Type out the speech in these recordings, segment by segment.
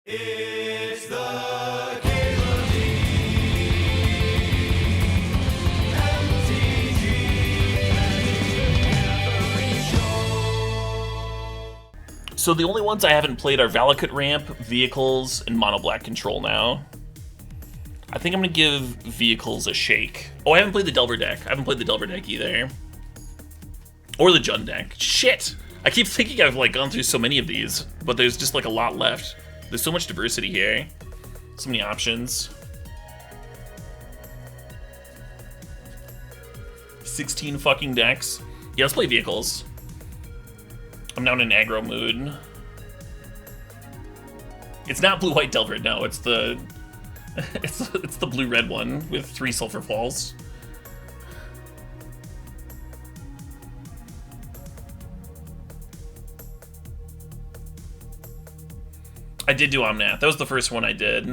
It's the CalebDMTG So the only ones I haven't played are Valakut Ramp, Vehicles, and Mono Black Control now. I think I'm gonna give Vehicles a shake. Oh, I haven't played the Delver deck. I haven't played the Delver deck either. Or the Jund deck. Shit! I keep thinking I've like gone through so many of these, but there's just like a lot left. There's so much diversity here. So many options. 16 fucking decks. Yeah, let's play Vehicles. I'm now in an aggro mood. It's not blue-white Delver, no, it's the... it's the blue-red one with 3 Sulfur Falls. I did do Omnath. That was the first one I did.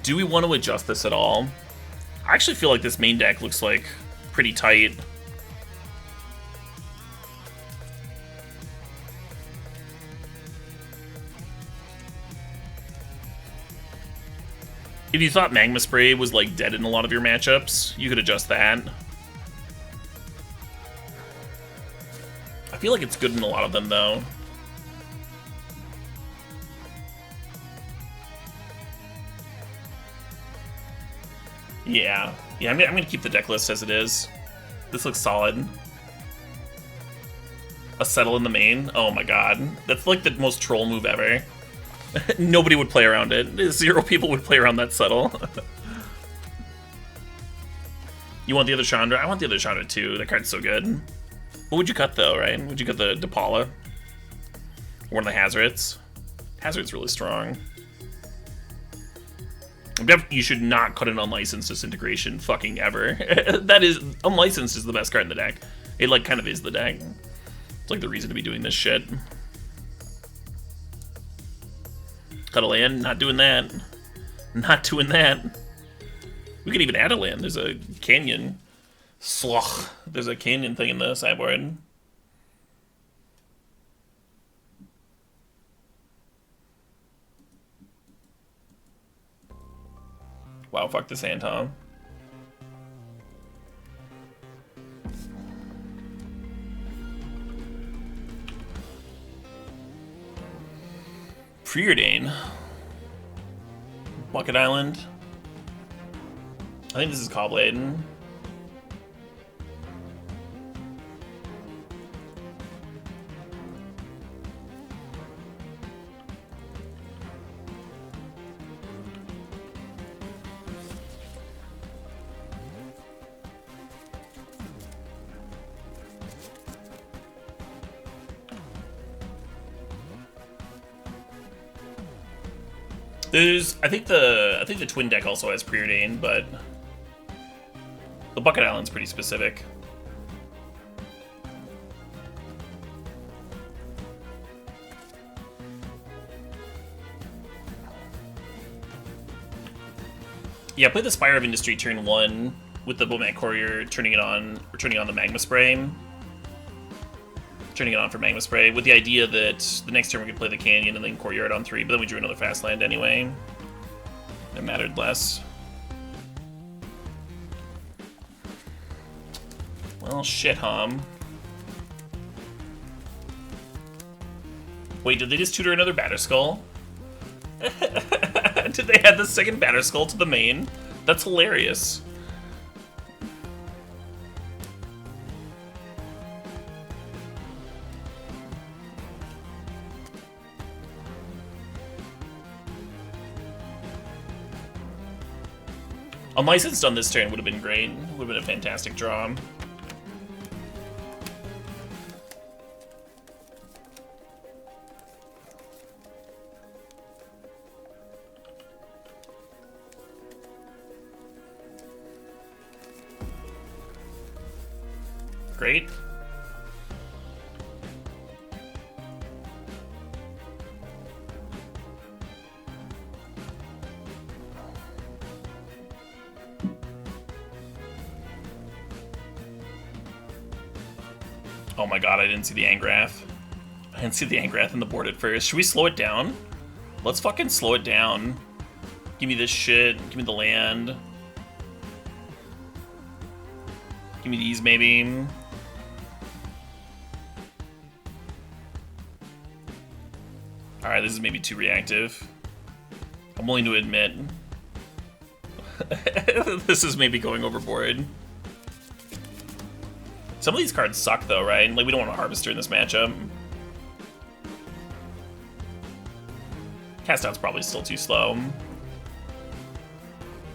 Do we want to adjust this at all? I actually feel like this main deck looks like pretty tight. If you thought Magma Spray was like dead in a lot of your matchups, you could adjust that. I feel like it's good in a lot of them though. Yeah, I'm gonna keep the deck list as it is. This looks solid. A Settle in the main? Oh my god. That's like the most troll move ever. Nobody would play around it. 0 people would play around that Settle. You want the other Chandra? I want the other Chandra too. That card's so good. What would you cut though, right? Would you cut the Depala? Or one of the Hazards? Hazard's really strong. You should not cut an Unlicensed Disintegration fucking ever. That is... Unlicensed is the best card in the deck. It like kind of is the deck. It's like the reason to be doing this shit. Cut a land, not doing that. Not doing that. We could even add a land. There's a canyon. Sloch. There's a canyon thing in the sideboard. Wow, fuck this hand, huh? Preordain. Bucket Island. I think this is Caw-Blade. I think the twin deck also has Preordain, but the Bucket Island's pretty specific. Yeah, play the Spire of Industry turn 1 with the Bomat Courier, turning it on the Magma Spray. Turning it on for Magma Spray, with the idea that the next turn we could play the Canyon and then Courtyard on 3, but then we drew another fast land anyway. It mattered less. Well, shit, Hom. Wait, did they just tutor another Batterskull? Did they add the second Batterskull to the main? That's hilarious. Unlicensed on this turn would have been great. Would have been a fantastic draw. Great. Oh my god, I didn't see the Angrath. I didn't see the Angrath in the board at first. Should we slow it down? Let's fucking slow it down. Give me this shit. Give me the land. Give me these, maybe. Alright, this is maybe too reactive. I'm willing to admit. This is maybe going overboard. Some of these cards suck, though, right? Like, we don't want a Harvester in this matchup. Cast Out's probably still too slow.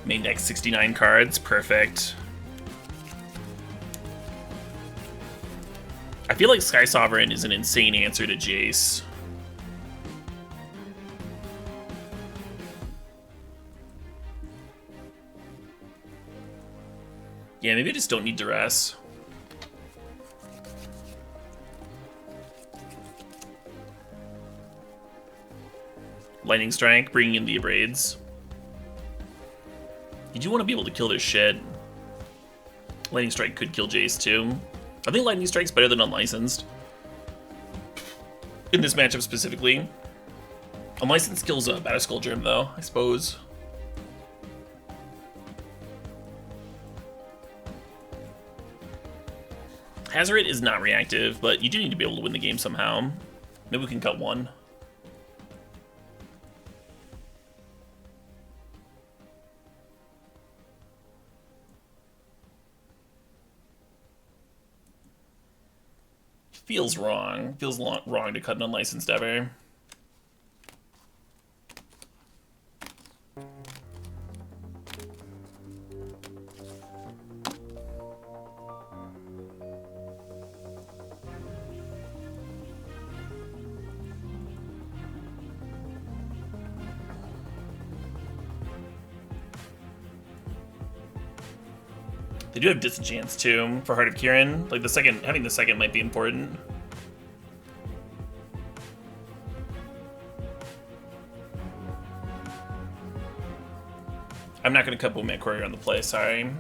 Main deck 69 cards, perfect. I feel like Sky Sovereign is an insane answer to Jace. Yeah, maybe I just don't need Duress. Lightning Strike, bringing in the Abrades. You do want to be able to kill this shit. Lightning Strike could kill Jace too. I think Lightning Strike's better than Unlicensed. In this matchup specifically. Unlicensed kills a Batterskull Germ though, I suppose. Hazoret is not reactive, but you do need to be able to win the game somehow. Maybe we can cut one. Feels wrong. Feels wrong to cut an Unlicensed ever. They do have Disenchants too for Heart of Kirin. Like having the second might be important. I'm not going to cut Boombat Courier on the play, sorry.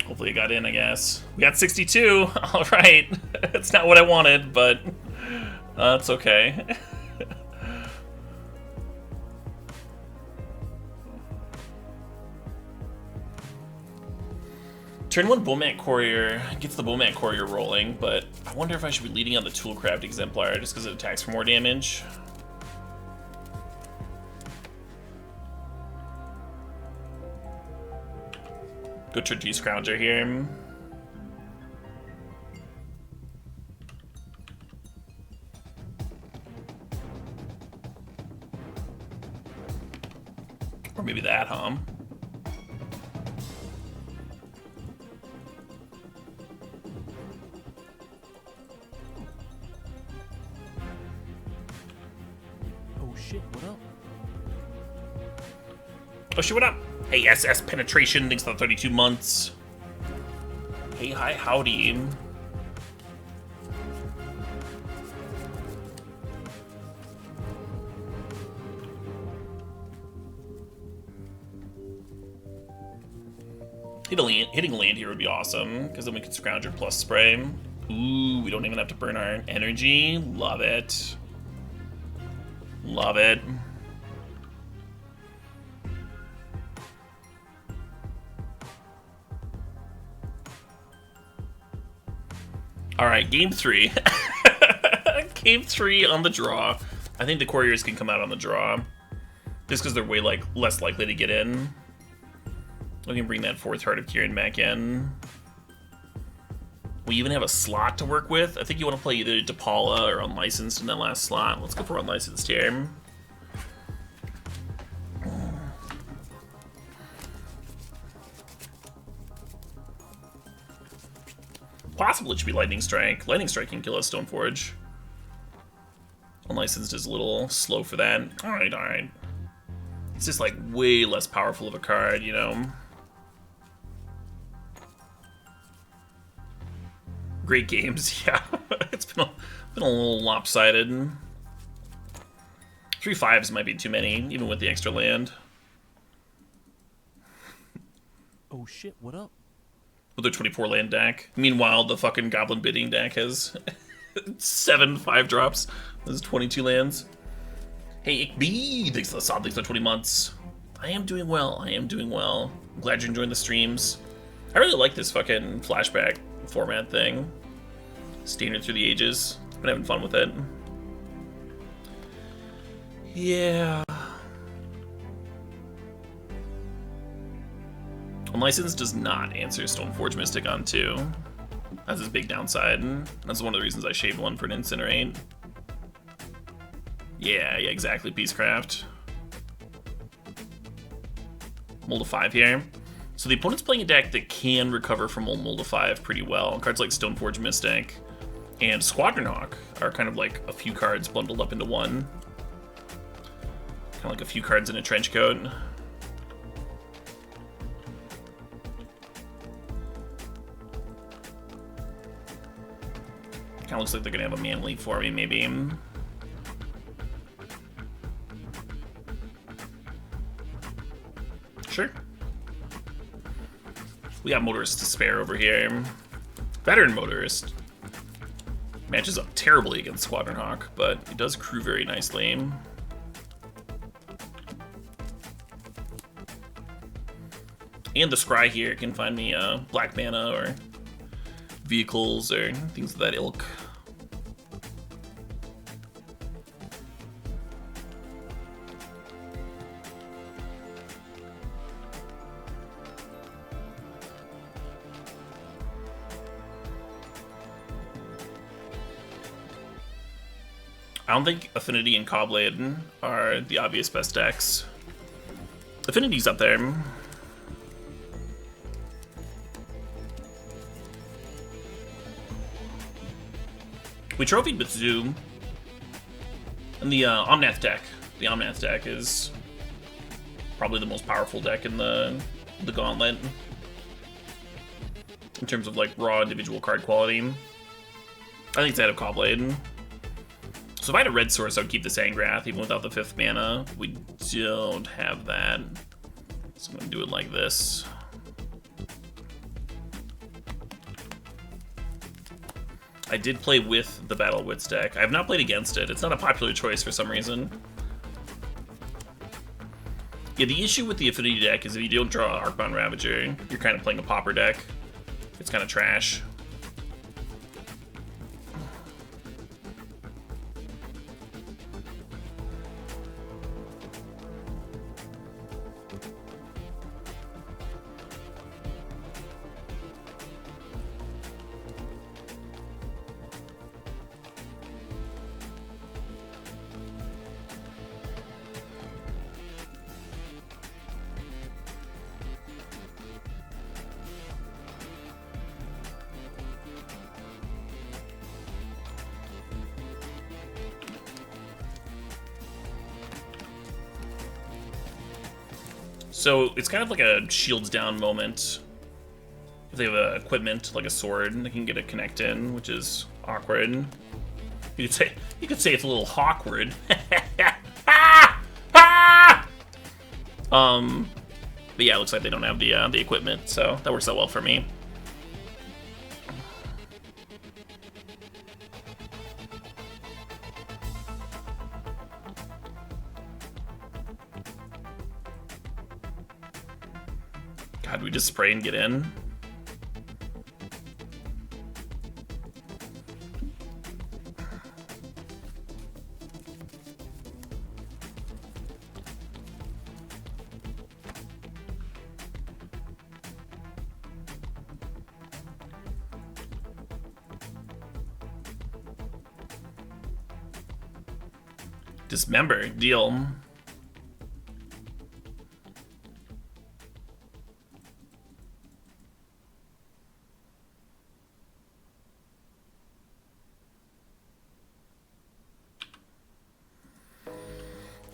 Hopefully it got in, I guess. We got 62. All right. It's not what I wanted, but it's okay. Turn 1 Bomat Courier gets the Bomat Courier rolling, but I wonder if I should be leading on the Toolcraft Exemplar just because it attacks for more damage. Go Tricky Scrounger here. Or maybe that, huh? Oh shit, what up? Oh shit, what up? Hey, SS Penetration, thanks for the 32 months. Hey, hi, howdy. Hitting land here would be awesome, because then we can Scrounger plus spray. Ooh, we don't even have to burn our energy. Love it. Love it. All right, game 3. Game 3 on the draw. I think the Couriers can come out on the draw, just because they're way less likely to get in. We can bring that 4th Heart of Kirin back in. We even have a slot to work with. I think you want to play either DePaula or Unlicensed in that last slot. Let's go for Unlicensed here. Possible it should be Lightning Strike. Lightning Strike can kill us, Stoneforge. Unlicensed is a little slow for that. Alright, alright. It's just like way less powerful of a card, you know? Great games, yeah. It's been a little lopsided. 3 5s might be too many, even with the extra land. Oh shit, what up? With their 24 land deck. Meanwhile, the fucking Goblin Bidding deck has 7 5-drops. There's 22 lands. Hey, Ickbee! Thanks for the sod, thanks for 20 months. I am doing well, I am doing well. I'm glad you're enjoying the streams. I really like this fucking flashback format thing. Standard through the ages. Been having fun with it. Yeah. Unlicensed does not answer Stoneforge Mystic on 2. That's his big downside. That's one of the reasons I shaved one for an Incinerate. Yeah, exactly, Peacecraft. Mold of 5 here. So the opponent's playing a deck that can recover from Mold of 5 pretty well. Cards like Stoneforge Mystic and Squadron Hawk are kind of like a few cards bundled up into one. Kind of like a few cards in a trench coat. Kind of looks like they're gonna have a man leap for me, maybe. Sure. We got Motorist to spare over here. Veteran Motorist matches up terribly against Squadron Hawk, but it does crew very nicely. And the Scry here can find me black mana or vehicles or things of that ilk. I don't think Affinity and Cobblade are the obvious best decks. Affinity's up there. We trophied with Zoo. And the Omnath deck. The Omnath deck is probably the most powerful deck in the Gauntlet. In terms of like raw individual card quality. I think it's ahead of Cobblade. So if I had a red source, I would keep the Sangrath, even without the 5th mana. We don't have that. So I'm gonna do it like this. I did play with the Battle Wits deck. I have not played against it. It's not a popular choice for some reason. Yeah, the issue with the Affinity deck is if you don't draw Arcbound Ravager, you're kind of playing a Pauper deck. It's kind of trash. So it's kind of like a shields down moment. If they have a equipment like a sword, they can get a connect in, which is awkward. You could say it's a little awkward. But yeah, it looks like they don't have the equipment, so that works out well for me. God, we just spray and get in. Dismember, deal.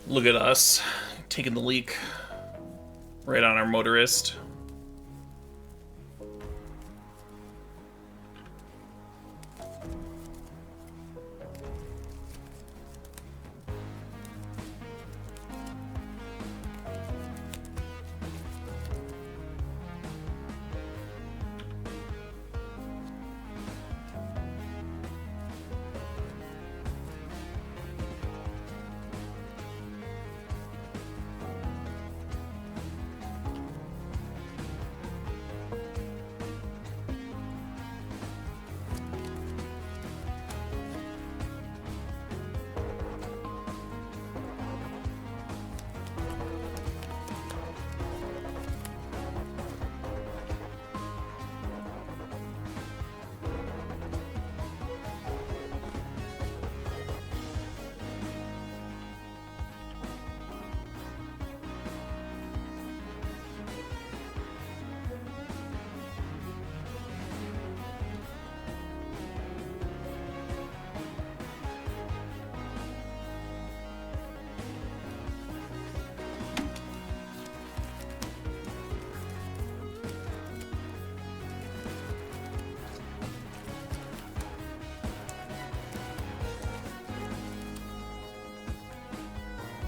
Look at us, taking the leak right on our motorist.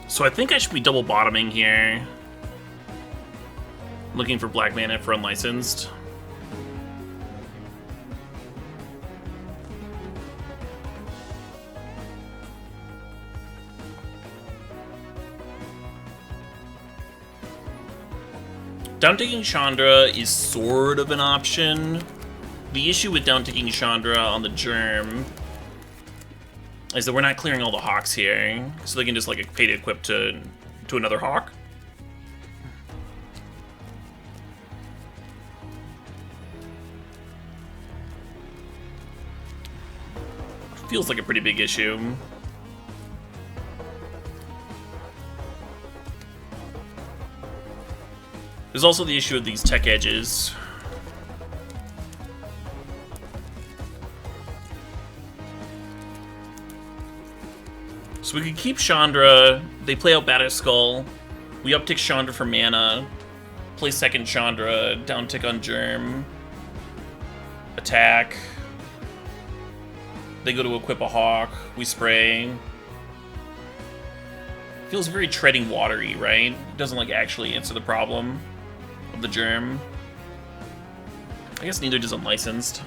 So I think I should be double bottoming here. Looking for black mana for unlicensed. Down-ticking Chandra is sort of an option. The issue with down-ticking Chandra on the Germ is that we're not clearing all the Hawks here, so they can just like pay to equip to another Hawk. Feels like a pretty big issue. There's also the issue of these tech edges. So we could keep Chandra, they play out Batterskull, we uptick Chandra for mana, play second Chandra, downtick on Germ, attack, they go to equip a Hawk, we spray. Feels very treading watery, right? It doesn't like actually answer the problem of the Germ. I guess neither does Unlicensed.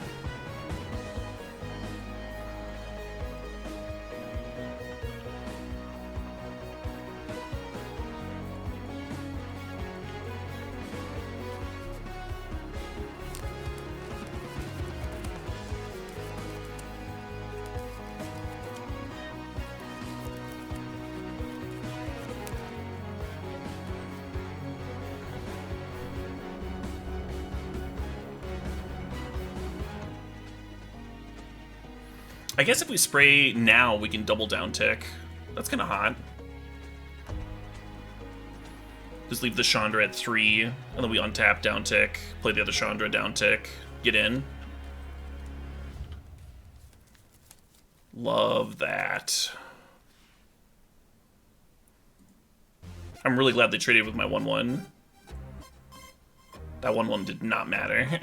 I guess if we spray now, we can double down tick. That's kind of hot. Just leave the Chandra at 3, and then we untap down tick, play the other Chandra down tick, get in. Love that. I'm really glad they traded with my 1/1. That 1/1 did not matter.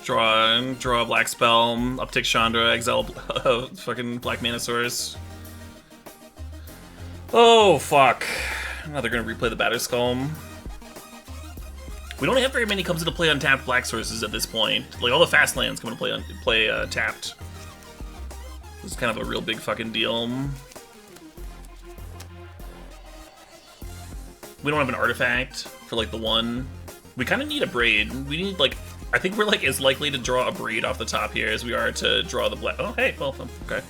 Draw a black spell, uptick Chandra, exile fucking black mana source. Oh fuck! Now they're gonna replay the Batterskull. We don't have very many comes into play on tapped black sources at this point. Like all the fast lands come into play tapped. This is kind of a real big fucking deal. We don't have an artifact for, like, the one. We kind of need a braid. We need, like, I think we're, like, as likely to draw a braid off the top here as we are to draw the black. Oh, hey, well, okay.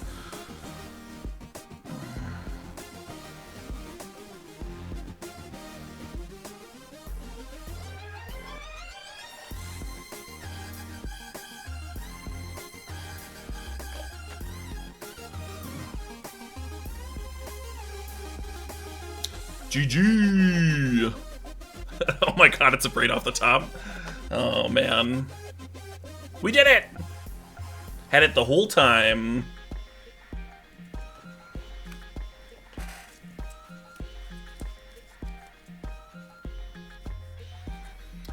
GG! Oh my god, it's a braid off the top. Oh man. We did it! Had it the whole time.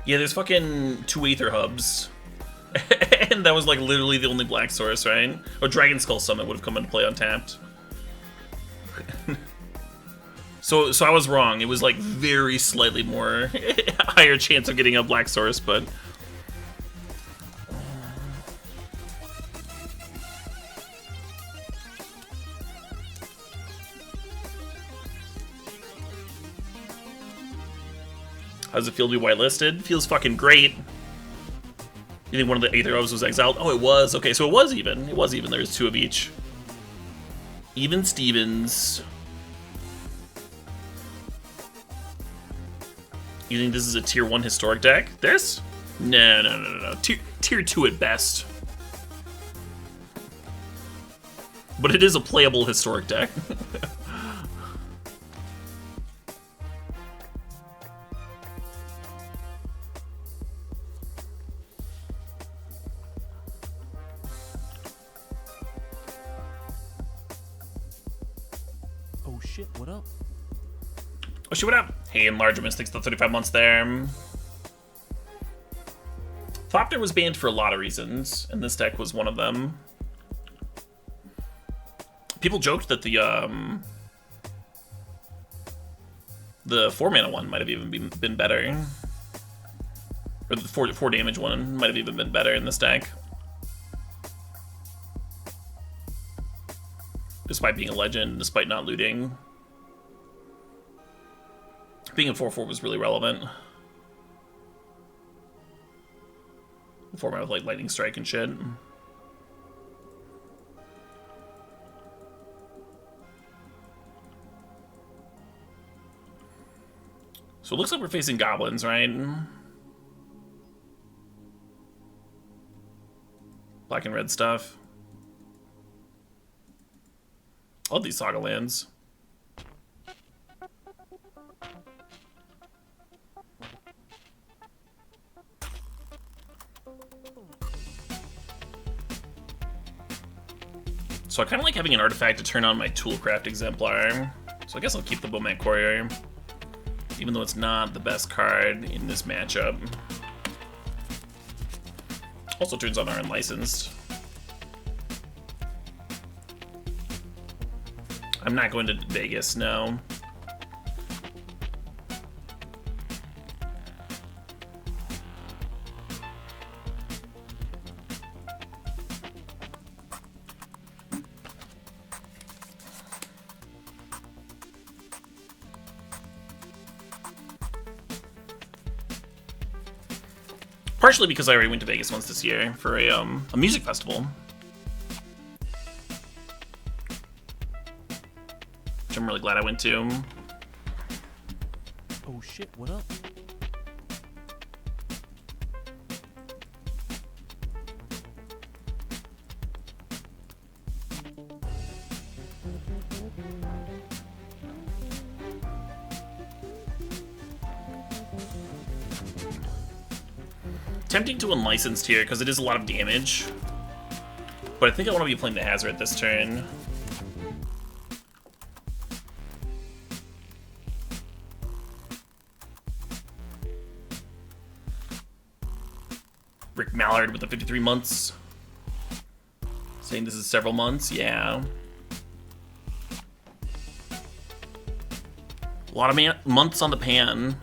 Yeah, there's fucking 2 Aether Hubs. And that was like literally the only black source, right? Or Dragon Skull Summit would have come into play untapped. So I was wrong. It was like very slightly more higher chance of getting a black source, but how does it feel to be whitelisted? Feels fucking great. You think one of the Aether Hubs was exiled? Oh, it was. Okay, so it was even. It was even. There was 2 of each. Even Stevens. You think this is a tier 1 historic deck? This? No. Tier 2 at best. But it is a playable historic deck. Oh shit, what up? Oh shit, what up? Hey, Enlarger Mystics, the 35 months there. Thopter was banned for a lot of reasons, and this deck was one of them. People joked that the 4-mana one might have even been better. Or the 4 damage one might have even been better in this deck. Despite being a legend, despite not looting. Being a 4/4 was really relevant. The format with like lightning strike and shit. So it looks like we're facing goblins, right? Black and red stuff. I love these Saga lands. So I kind of like having an artifact to turn on my Toolcraft Exemplar. So I guess I'll keep the Bowman Courier, even though it's not the best card in this matchup. Also turns on our Unlicensed. I'm not going to Vegas, no. Partially because I already went to Vegas once this year for a music festival. Which I'm really glad I went to. Oh shit, what up? Tempting to Unlicensed here because it is a lot of damage. But I think I want to be playing the Hazard this turn. Rick Mallard with the 53 months. Saying this is several months, yeah. A lot of months on the pan.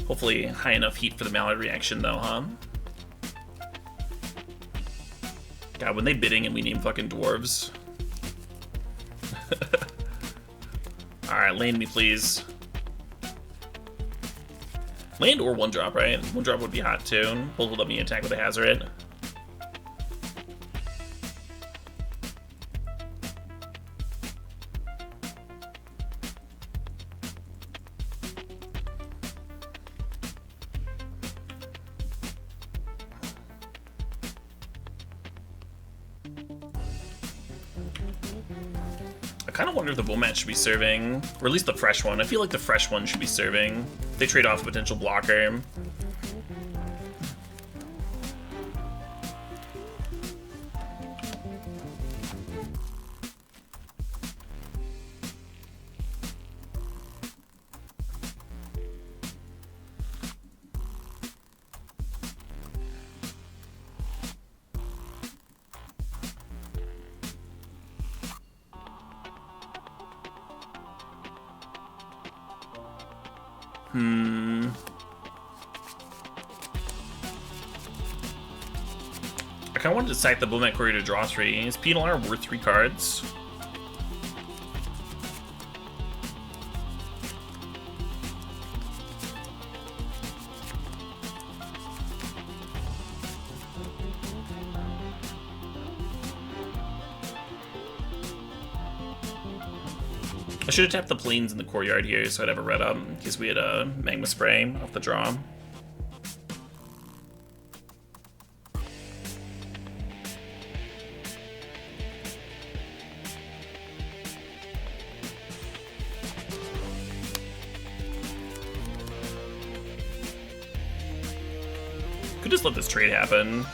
Hopefully high enough heat for the Mallard reaction though, huh? God, when they bidding and we name fucking dwarves. Alright, land me, please. Land or one drop, right? One drop would be hot too. Both would let me attack with a hazard. I kind of wonder if the Wombat should be serving, or at least the fresh one. I feel like the fresh one should be serving. They trade off a potential blocker. I kind of wanted to sack the Wombat Courier to draw 3. Is Penal worth 3 cards? I should have tapped the planes in the courtyard here so I'd have a red up in case we had a Magma Spray off the draw. Could just let this trade happen.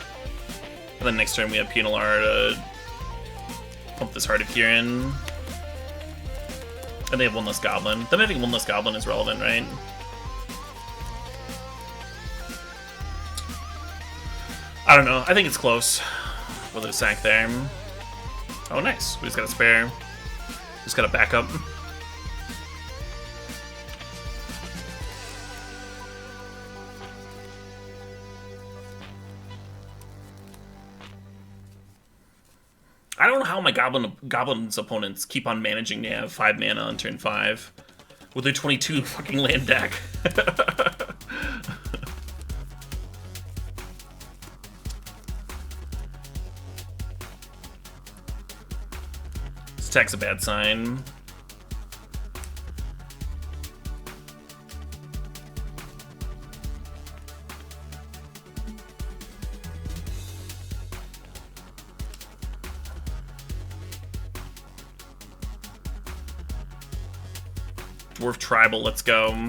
And then next turn we have Penal to pump this Heart of Kieran. And they have one less Goblin. Them having one less Goblin is relevant, right? I don't know. I think it's close. With a sack there. Oh, nice. We just got a spare. Just got a backup. I don't know how my Goblin's opponents keep on managing to have 5 mana on turn 5 with their 22 fucking land deck. This attack's a bad sign. Dwarf Tribal, let's go.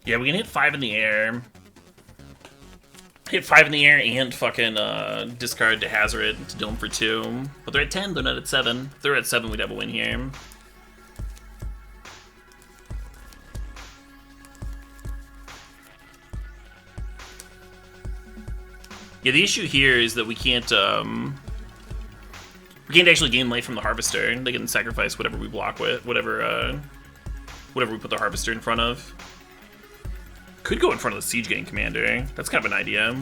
Yeah, we can hit 5 in the air. Hit 5 in the air and fucking discard to hazard it to dome for 2. But they're at 10, they're not at 7. If they're at 7, we'd have a win here. Yeah, the issue here is that we can't actually gain life from the Harvester. They can sacrifice whatever we block with, whatever we put the Harvester in front of. Could go in front of the Siege Gang Commander. That's kind of an idea.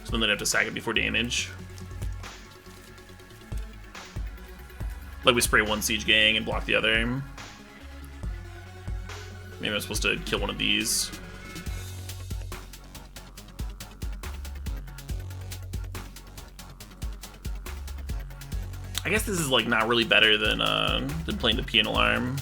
So then they'd have to sack it before damage. Like we spray one Siege Gang and block the other. Maybe I'm supposed to kill one of these. I guess this is like not really better than playing the Pian Alarm.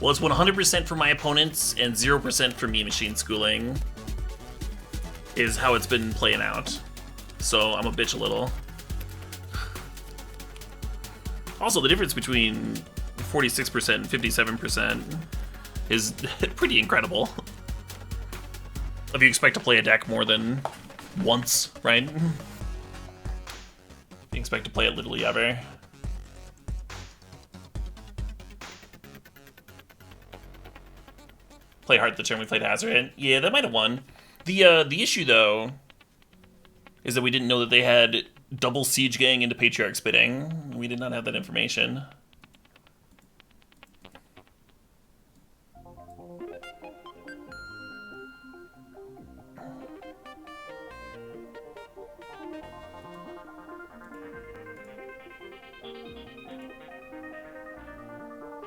Well, it's 100% for my opponents and 0% for me machine schooling is how it's been playing out. So I'm a bitch a little. Also, the difference between 46% and 57% is pretty incredible. If you expect to play a deck more than once, right? You expect to play it literally ever. Play Heart the turn we played Hazard. Yeah, that might have won. The issue, though, is that we didn't know that they had double Siege Gang into Patriarch's bidding. We did not have that information.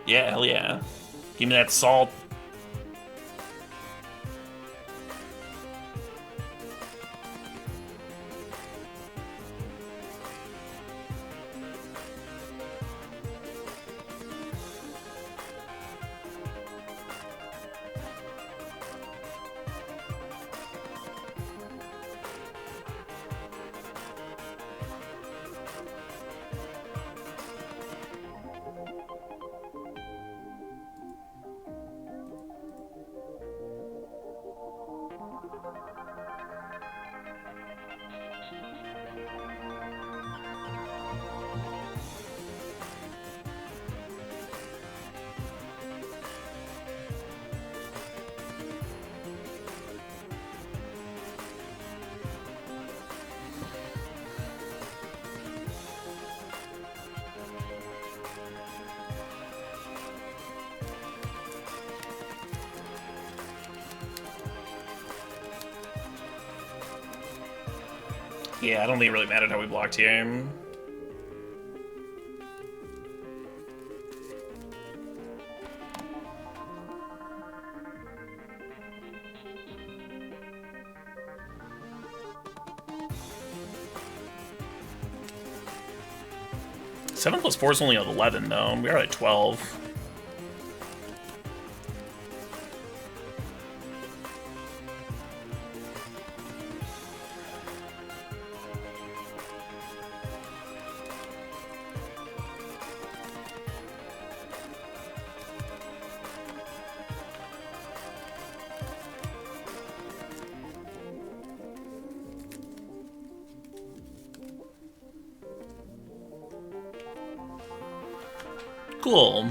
Yeah, hell yeah. Give me that salt. Yeah, I don't think it really mattered how we blocked here. Seven plus 4 is only at 11, though. We are at 12. Cool.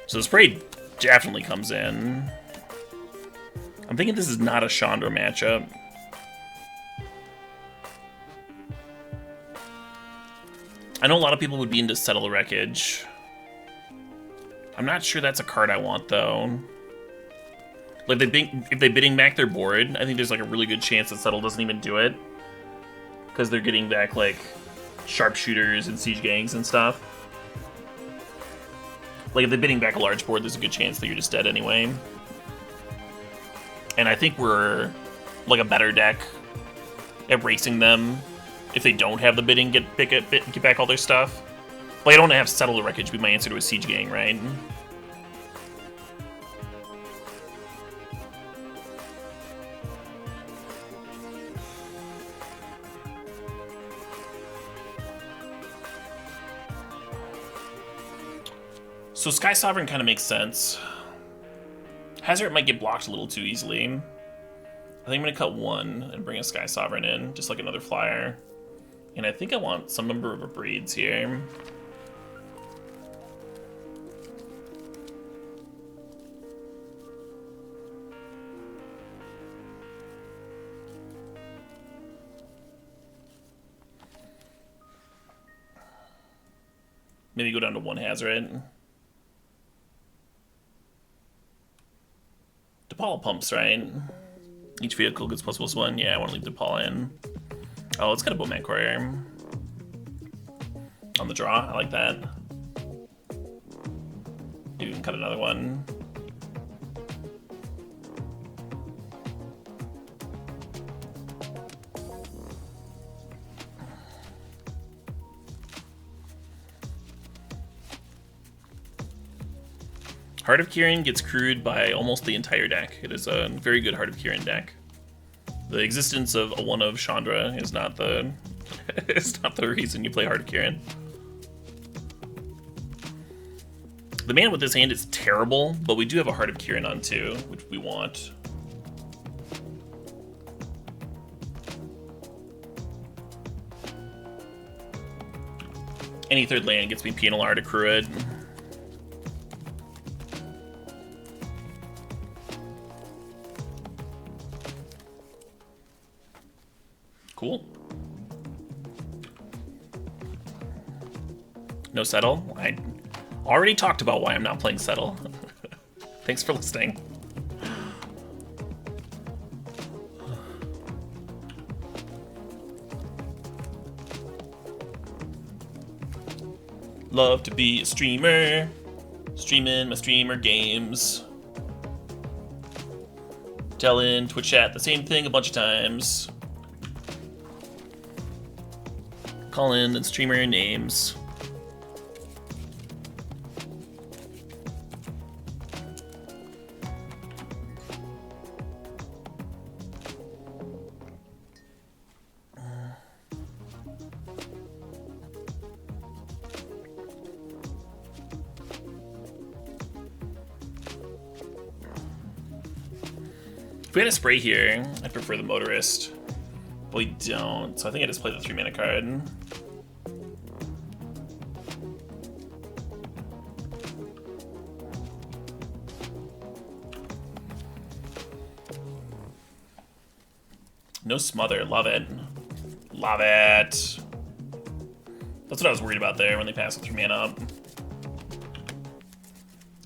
So the spray definitely comes in. I'm thinking this is not a Chandra matchup. I know a lot of people would be into Settle the Wreckage. I'm not sure that's a card I want, though. Like, if they bidding back their board, I think there's like a really good chance that Settle doesn't even do it. Because they're getting back, like, sharpshooters and siege gangs and stuff. Like, if they're bidding back a large board, there's a good chance that you're just dead anyway. And I think we're, like, a better deck at racing them if they don't have the bidding, get back all their stuff. Like, I don't want to have Settle the Wreckage be my answer to a siege gang, right? So Sky Sovereign kind of makes sense. Hazard might get blocked a little too easily. I think I'm going to cut one and bring a Sky Sovereign in, just like another flyer. And I think I want some number of breeds here. Maybe go down to one Hazard. DePaul pumps, right? Each vehicle gets +1. Yeah, I want to leave DePaul in. Oh, it's got a Bowman Courier. On the draw, I like that. Maybe we can cut another one. Heart of Kirin gets crewed by almost the entire deck. It is a very good Heart of Kirin deck. The existence of a one of Chandra is not the is not the reason you play Heart of Kirin. The mana with this hand is terrible, but we do have a Heart of Kirin on too, which we want. Any third land gets me PNLR to crew it. Cool. No settle? I already talked about why I'm not playing settle. Thanks for listening. Love to be a streamer. Streaming my streamer games. Telling Twitch chat the same thing a bunch of times. Call in and streamer names. If we had a spray here, I'd prefer the motorist. But we don't, so I think I just play the 3-mana card. No smother, love it. Love it. That's what I was worried about there when they passed the 3-mana up.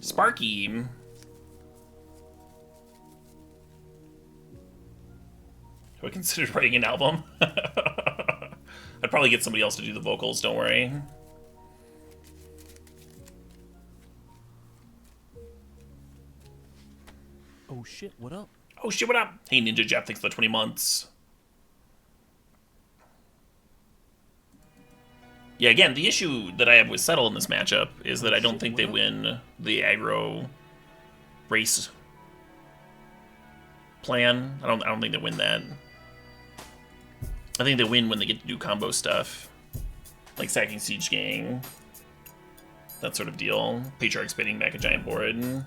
Sparky. Have I considered writing an album? I'd probably get somebody else to do the vocals, don't worry. Oh shit, what up? Oh shit, what up? Hey Ninja Jeff, thanks for the 20 months. Yeah, again, the issue that I have with Settle in this matchup is that I don't think they win the aggro race plan. I don't think they win that. I think they win when they get to do combo stuff. Like sacking Siege Gang. That sort of deal. Patriarch spinning back a giant board. And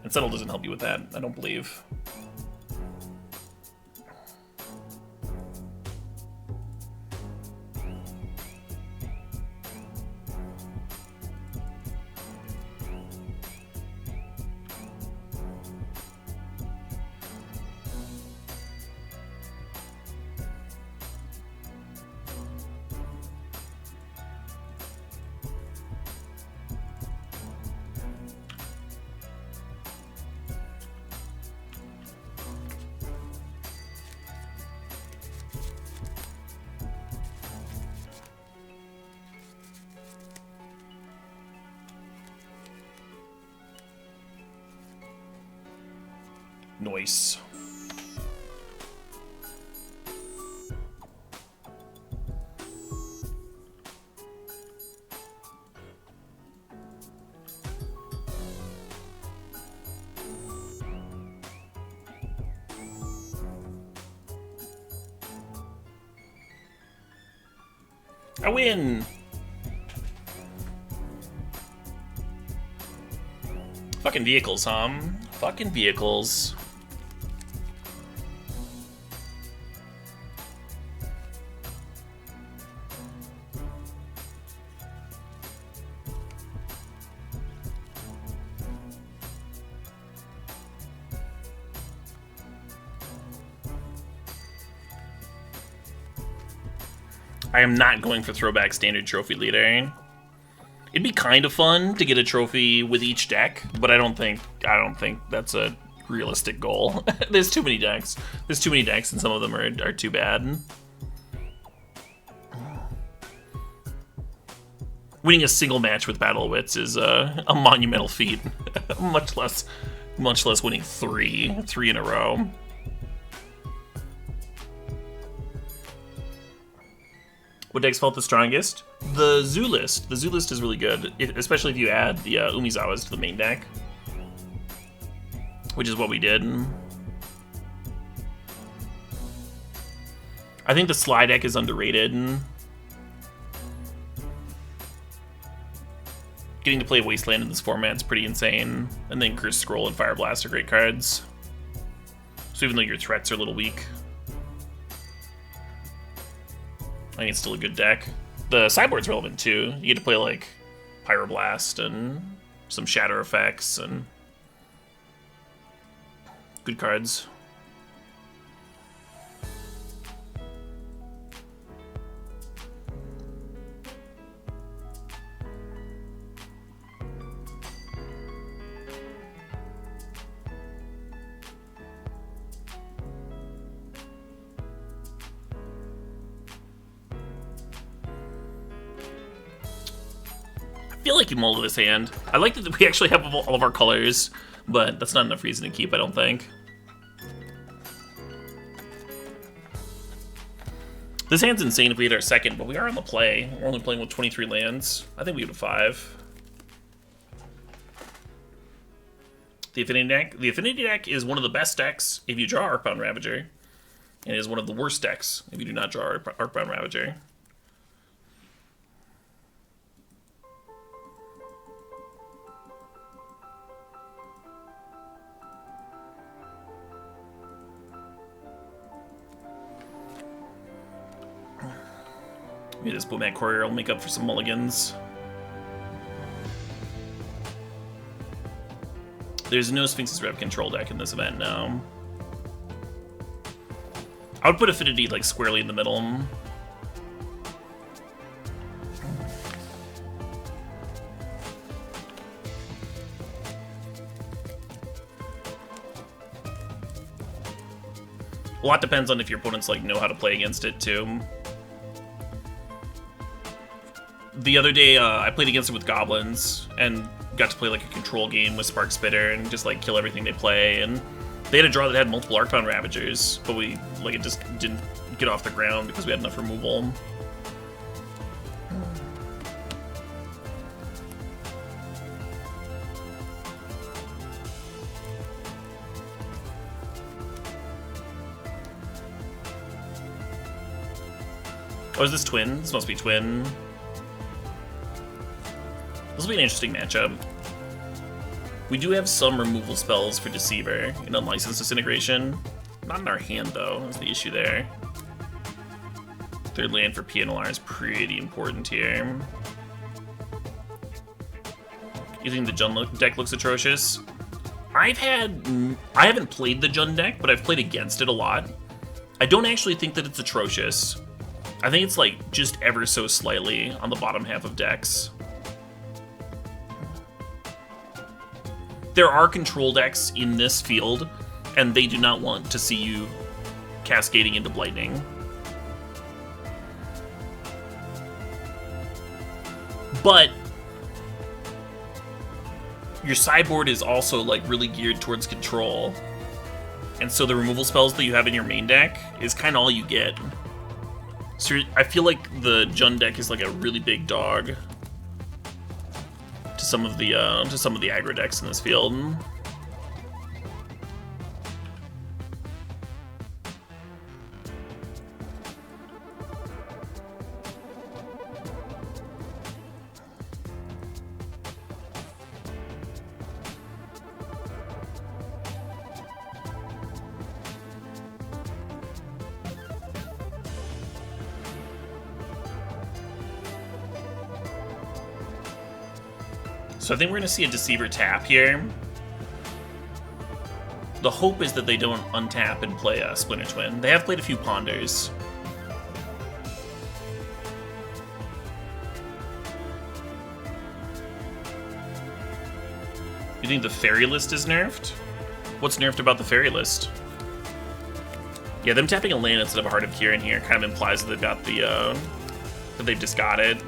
Settle doesn't help you with that, I don't believe. Nice. I win! Fucking vehicles, huh? Fucking vehicles. I am not going for throwback standard trophy leader. It'd be kind of fun to get a trophy with each deck, but I don't think that's a realistic goal. There's too many decks. There's too many decks, and some of them are too bad. winning a single match with Battle of Wits is a monumental feat. much less winning three in a row. What decks felt the strongest? The Zoo list. The Zoo list is really good, especially if you add the Umizawas to the main deck, which is what we did. I think the Sly deck is underrated. Getting to play Wasteland in this format is pretty insane. And then Curse Scroll and Fire Blast are great cards. So even though your threats are a little weak, I think it's still a good deck. The sideboard's relevant too. You get to play like Pyroblast and some Shatter effects and good cards. I feel like you molded this hand. I like that we actually have all of our colors, but that's not enough reason to keep, I don't think. This hand's insane if we hit our second, but we are on the play. We're only playing with 23 lands. I think we have a 5. The Affinity deck. The Affinity deck is one of the best decks if you draw Arcbound Ravager, and it is one of the worst decks if you do not draw Arcbound Ravager. Maybe this Bomat Courier will make up for some mulligans. There's no Sphinx's Rev control deck in this event now. I would put Affinity like squarely in the middle. A lot depends on if your opponents like know how to play against it too. The other day, I played against it with Goblins and got to play like a control game with Spark Spitter and just like kill everything they play. And they had a draw that had multiple Arcbound Ravagers, but it just didn't get off the ground because we had enough removal. Oh, is this Twin? This must be Twin. This will be an interesting matchup. We do have some removal spells for Deceiver and Unlicensed Disintegration. Not in our hand, though, is the issue there. Third land for PNLR is pretty important here. You think the Jund deck looks atrocious? I haven't played the Jund deck, but I've played against it a lot. I don't actually think that it's atrocious. I think it's like just ever so slightly on the bottom half of decks. There are control decks in this field, and they do not want to see you cascading into Blightning. But your sideboard is also like really geared towards control, and so the removal spells that you have in your main deck is kind of all you get. So I feel like the Jund deck is like a really big dog to some of the aggro decks in this field. So I think we're going to see a Deceiver tap here. The hope is that they don't untap and play a Splinter Twin. They have played a few Ponders. You think the Fairy List is nerfed? What's nerfed about the Fairy List? Yeah, them tapping a land instead of a Heart of Kirin here kind of implies that they've got the, that they've just got it.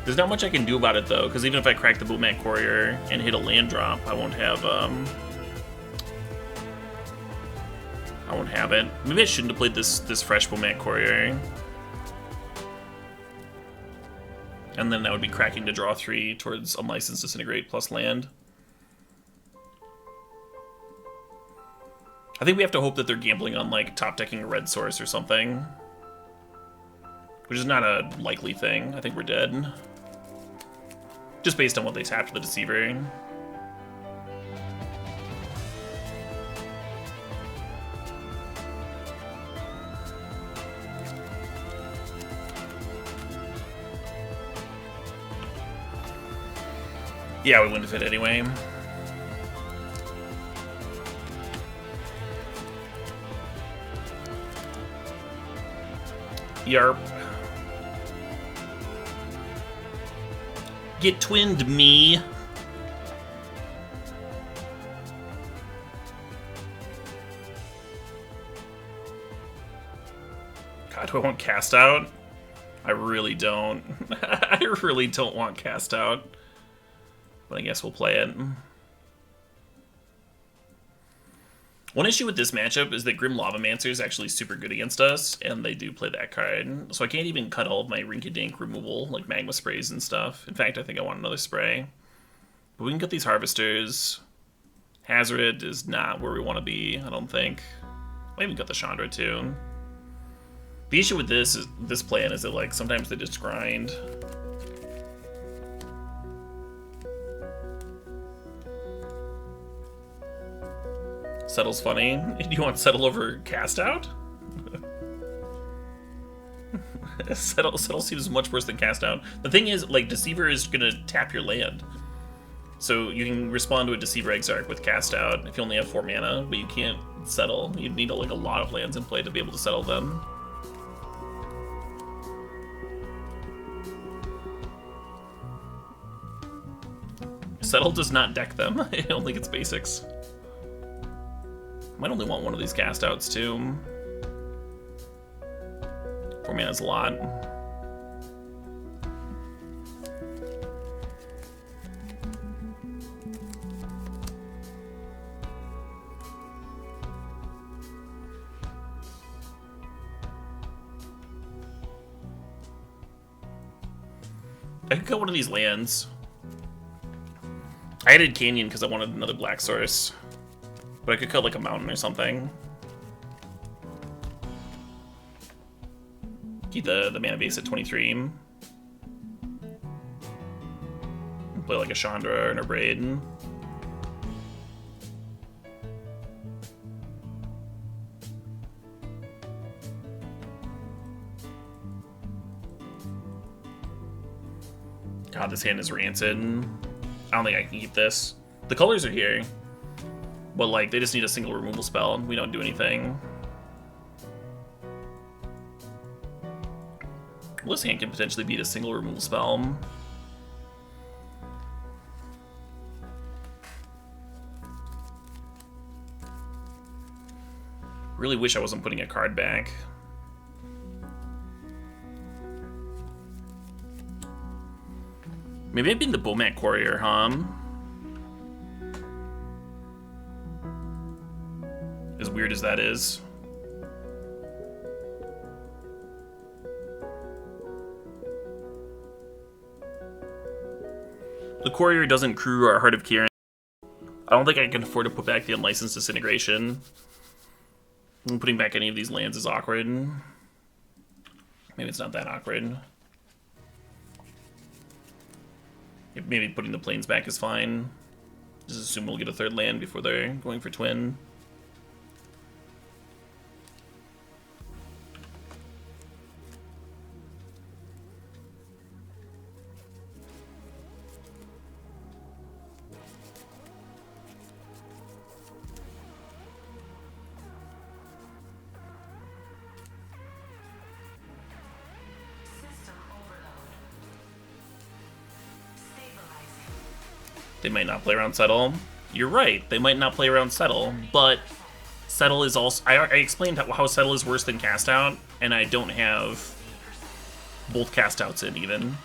There's not much I can do about it though, because even if I crack the Boatman Courier and hit a land drop, I won't have it. Maybe I shouldn't have played this fresh Boatman Courier. And then that would be cracking to draw 3 towards Unlicensed Disintegrate plus land. I think we have to hope that they're gambling on, like, top-decking a red source or something. Which is not a likely thing. I think we're dead. Just based on what they tapped the Deceiver. Yeah, we wouldn't fit anyway. Yarp. Get twinned, me. God, do I want cast out? I really don't. I really don't want cast out. But I guess we'll play it. One issue with this matchup is that Grim Lavamancer is actually super good against us, and they do play that card. So I can't even cut all of my rinky-dink removal, like magma sprays and stuff. In fact, I think I want another spray. But we can get these harvesters. Hazoret is not where we want to be, I don't think. I'll even got the Chandra too. The issue with this plan is that, like, sometimes they just grind. Settle's funny. Do you want Settle over Cast Out? Settle seems much worse than Cast Out. The thing is, like, Deceiver is gonna tap your land. So you can respond to a Deceiver Exarch with Cast Out if you only have 4 mana, but you can't settle. You'd need, like, a lot of lands in play to be able to settle them. Settle does not deck them. I don't think it's basics. Might only want one of these cast outs too. 4 mana's a lot. I could cut one of these lands. I added Canyon because I wanted another black source. But I could cut like a mountain or something. Keep the mana base at 23. Play like a Chandra and a Braid. God, this hand is rancid. I don't think I can keep this. The colors are here. But, like, they just need a single removal spell, and we don't do anything. Well, this hand can potentially beat a single removal spell. Really wish I wasn't putting a card back. Maybe I've been the Boatman Courier, huh? As weird as that is. The Courier doesn't crew our Heart of Kiran. I don't think I can afford to put back the Unlicensed Disintegration. And putting back any of these lands is awkward. Maybe it's not that awkward. Maybe putting the planes back is fine. Just assume we'll get a 3rd land before they're going for twin. They might not play around Settle. You're right, they might not play around Settle, but Settle is also... I explained how Settle is worse than Cast Out, and I don't have both Cast Outs in, even.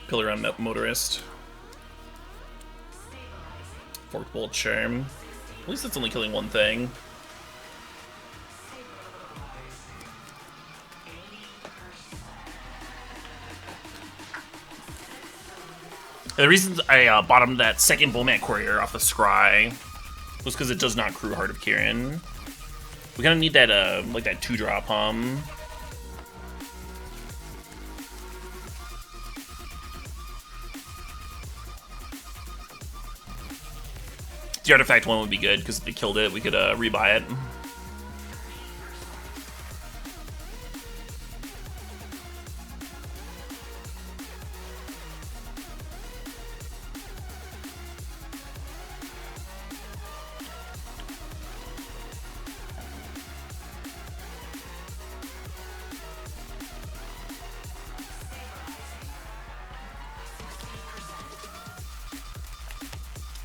Pillar on Motorist. Forked Bolt, sure. At least it's only killing one thing. The reason I bottomed that second Bowmat Courier off the Scry was because it does not crew Heart of Kirin. We kind of need that, like that 2-drop hum. The Artifact one would be good because if they killed it, we could rebuy it.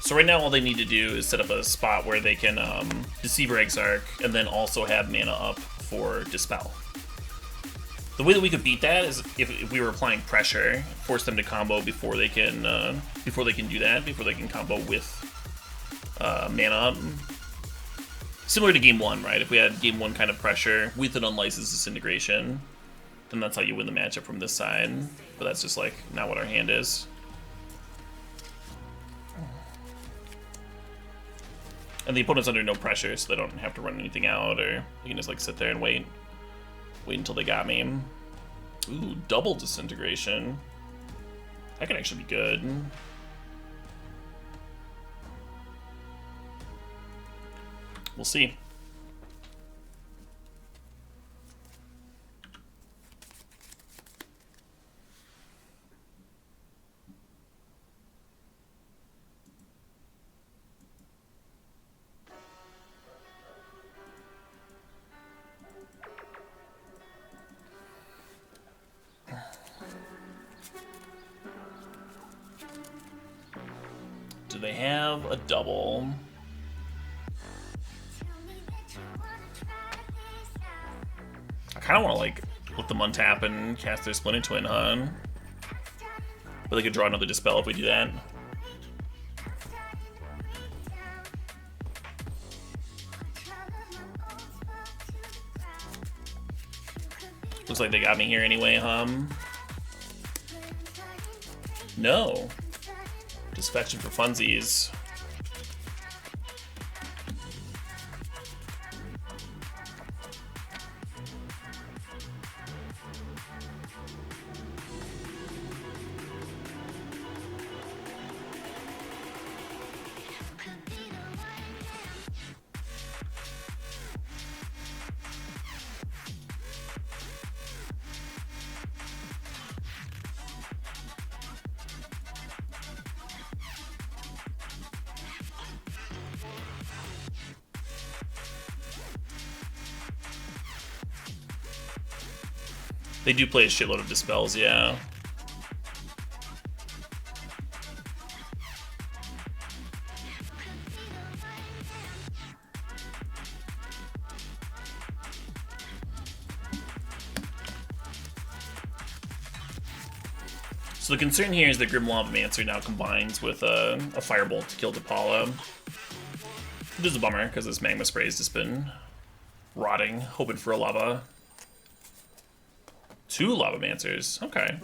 So right now all they need to do is set up a spot where they can Deceiver Exarch and then also have mana up for Dispel. The way that we could beat that is if we were applying pressure, force them to combo before they can do that, before they can combo with mana up. Similar to game 1, right? If we had game 1 kind of pressure with an unlicensed Disintegration, then that's how you win the matchup from this side. But that's just like not what our hand is. And the opponent's under no pressure, so they don't have to run anything out, or they can just like sit there and wait until they got me. Ooh, double Disintegration. That could actually be good. We'll see. Do they have a double? I kind of want to like let them untap and cast their Splinter Twin, huh? But they could draw another Dispel if we do that. Looks like they got me here anyway, No. Disaffection for funsies. They do play a shitload of Dispels, yeah. So the concern here is that Grim Lavamancer now combines with a Firebolt to kill Depala. Which is a bummer, because this Magma Spray has just been rotting, hoping for a lava. 2 Lavamancers, okay.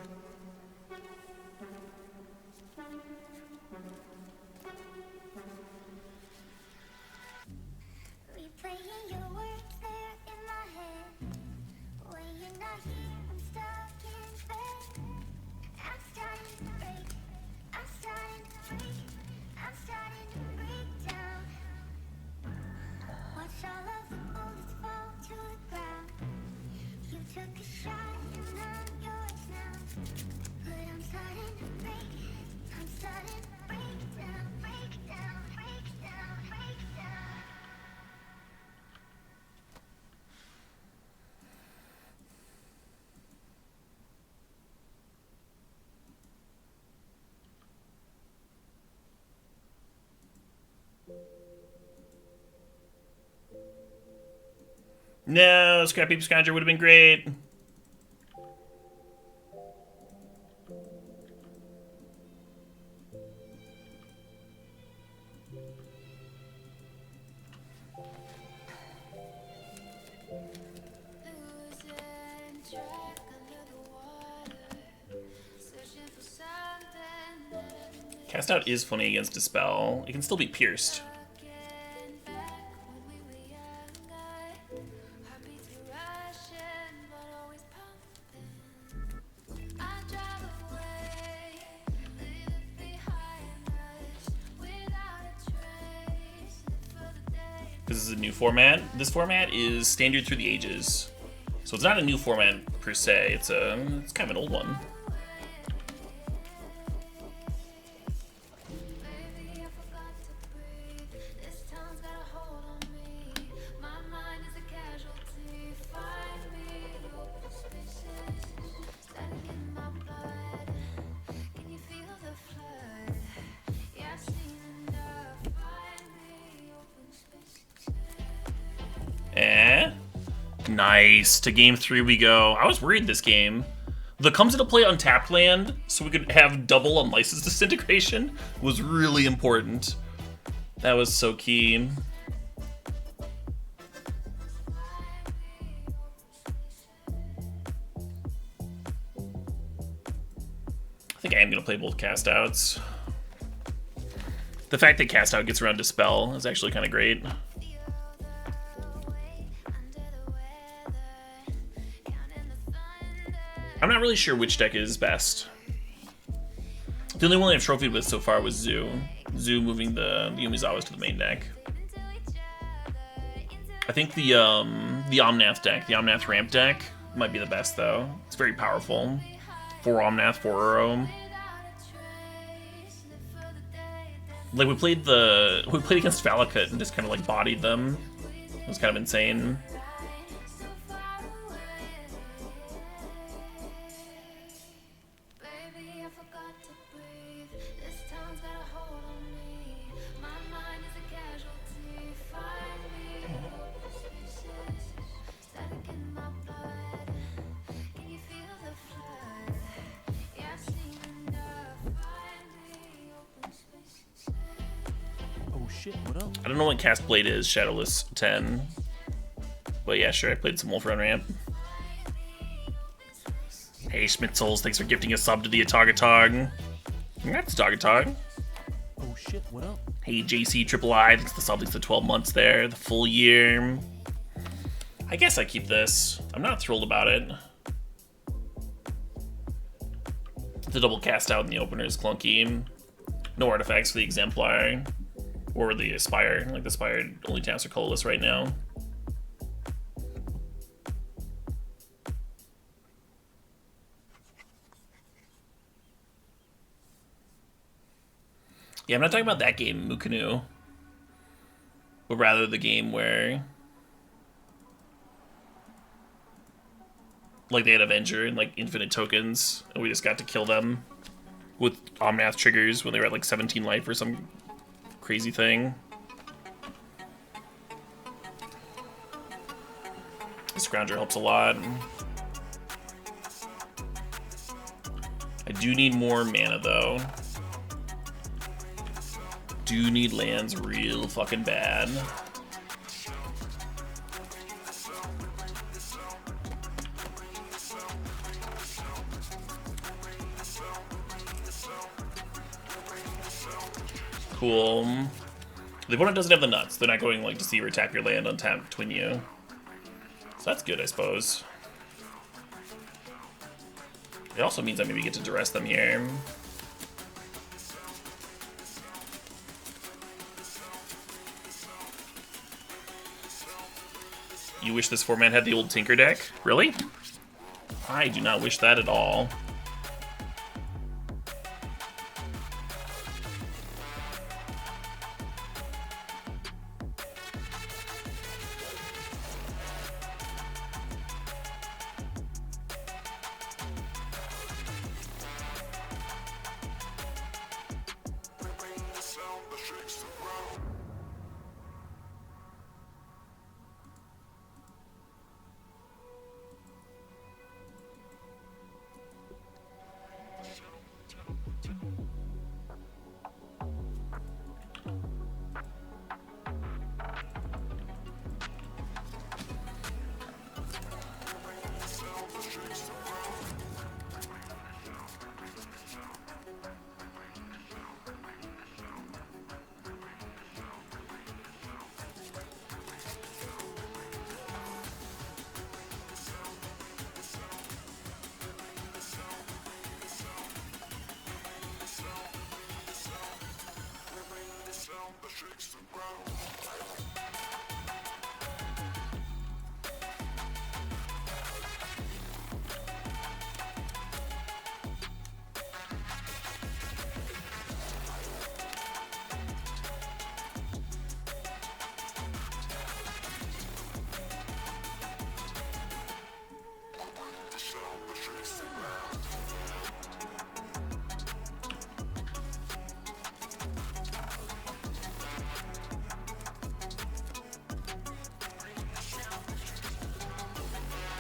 No, Scrap Heap Scoundrel would have been great. Cast Out is funny against Dispel. It can still be pierced. This is a new format. This format is standard through the ages. So it's not a new format per se, it's kind of an old one. Nice. To game 3 we go. I was worried this game. The comes into play untapped land, so we could have double Unlicensed Disintegration, was really important. That was so key. I think I am going to play both Cast Outs. The fact that Cast Out gets around Dispel is actually kind of great. I'm not really sure which deck is best. The only one I've trophied with so far was Zoo. Zoo moving the Yumizawas to the main deck. I think the Omnath deck, the Omnath ramp deck, might be the best though. It's very powerful. 4 Omnath, 4 Uro. Like we played against Valakut and just kind of like bodied them. It was kind of insane. What up? I don't know what Cast Blade is, Shadowless 10. But yeah, sure, I played some Wolf Run Ramp. Hey, Schmitzels, thanks for gifting a sub to the Atagatog. Congrats, Atagatog. Oh shit, what up? Hey, JC Triple I, thanks for the sub, thanks for the 12 months there, the full year. I guess I keep this. I'm not thrilled about it. The double Cast Out in the opener is clunky. No artifacts for the Exemplar. Or the Aspire. Like, the Aspire only taps are colorless right now. Yeah, I'm not talking about that game, Mukanu. But rather the game where... like, they had Avenger and, like, infinite tokens, and we just got to kill them with Omnath triggers when they were at, like, 17 life or some crazy thing. Scrounger helps a lot. I do need more mana, though. Do need lands real fucking bad. Cool. The opponent doesn't have the nuts. They're not going like Deceiver, tap your land, untap, twin you. So that's good, I suppose. It also means I maybe get to duress them here. You wish this format had the old Tinker deck? Really? I do not wish that at all.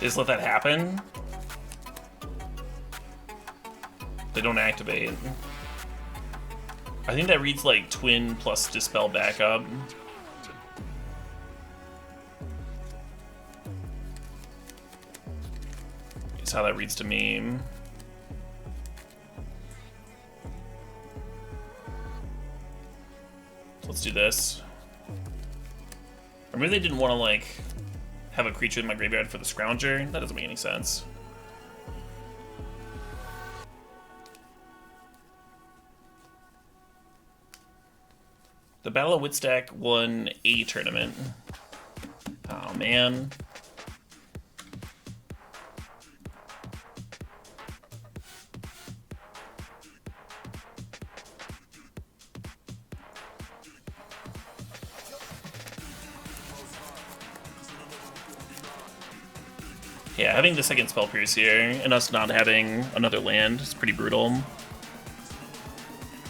Just let that happen. They don't activate. I think that reads like twin plus dispel backup. That's how that reads to me. Let's do this. Or maybe they didn't want to like have a creature in my graveyard for the Scrounger. That doesn't make any sense. The Battle of Whitstack won a tournament. Oh man. Yeah, having the second Spell Pierce here, and us not having another land is pretty brutal.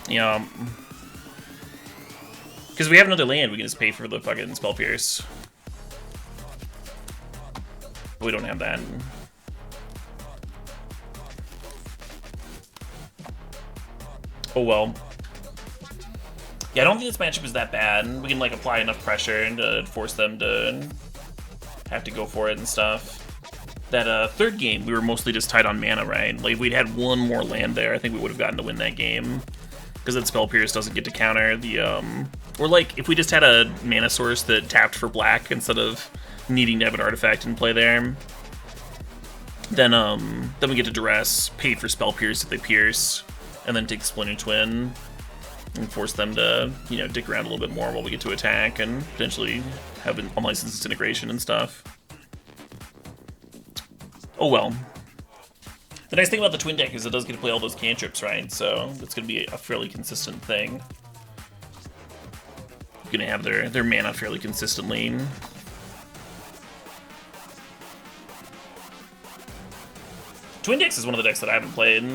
Yeah. Because we have another land, we can just pay for the fucking Spell Pierce. But we don't have that. Oh well. Yeah, I don't think this matchup is that bad. We can like apply enough pressure to force them to have to go for it and stuff. That third game, we were mostly just tied on mana, right? Like, if we'd had one more land there, I think we would have gotten to win that game. Because that Spell Pierce doesn't get to counter the, Or, like, if we just had a mana source that tapped for black instead of needing to have an artifact in play there, then we get to Duress, pay for Spell Pierce if they pierce, and then take Splinter Twin, and force them to, you know, dick around a little bit more while we get to attack, and potentially have an unlicensed disintegration and stuff. Oh well. The nice thing about the Twin deck is it does get to play all those cantrips, right? So it's going to be a fairly consistent thing. You're going to have their mana fairly consistently. Twin decks is one of the decks that I haven't played.